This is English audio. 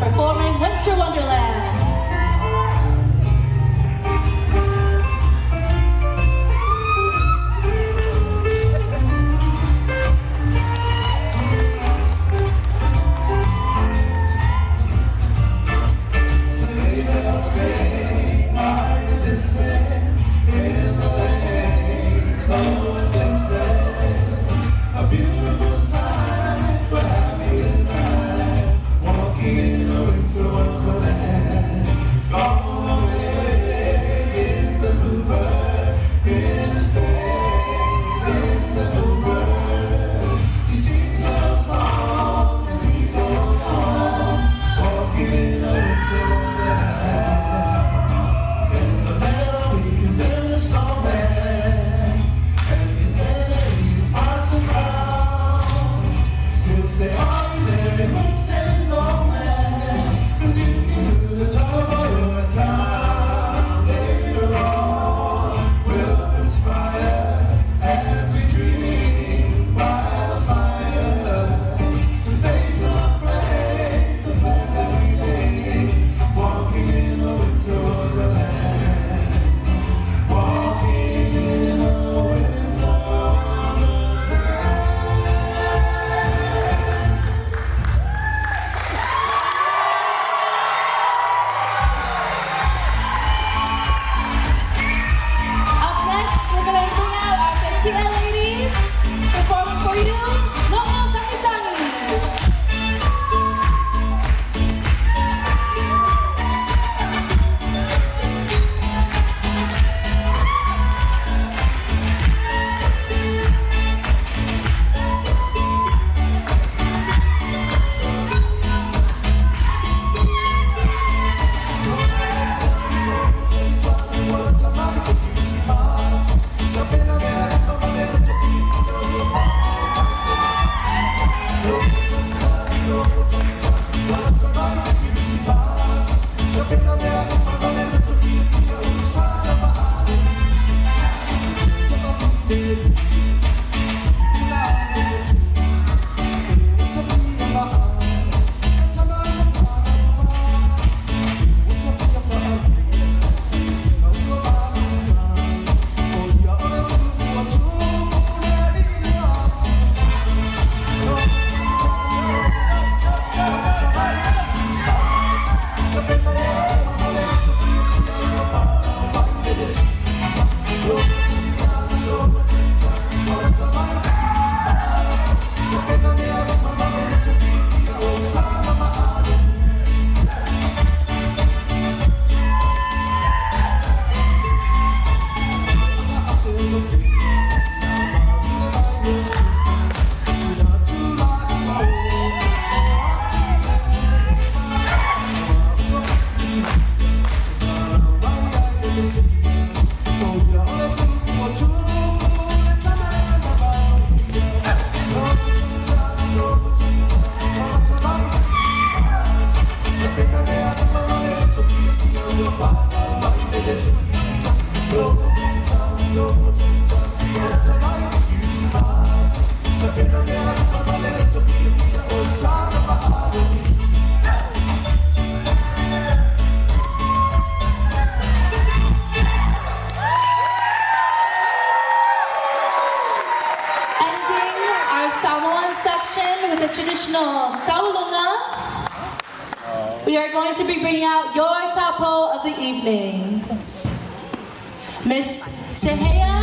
Performing Winter Wonderland. A beautiful sight, we're happy tonight, walking in a winter wonderland. Gone away is the bluebird, instead is the bluebird. He sings a song as we go along, walking in a winter wonderland. In the meadow we can build a snowman, and you say that he's passing round. He'll say, are you there? And we'll say, no man, 'cause you can do the job while you're in town. Later on, we'll conspire as we dream by the fire to face unafraid the plans that we made, walking in a winter wonderland, walking in a winter wonderland. Up next, we're going to bring out our Tahitian ladies. Performing for you, Noa Jeannie. Ending our Samoan section with the traditional taulunga, we are going to be bringing out your tapo of the evening. Miss Tahitian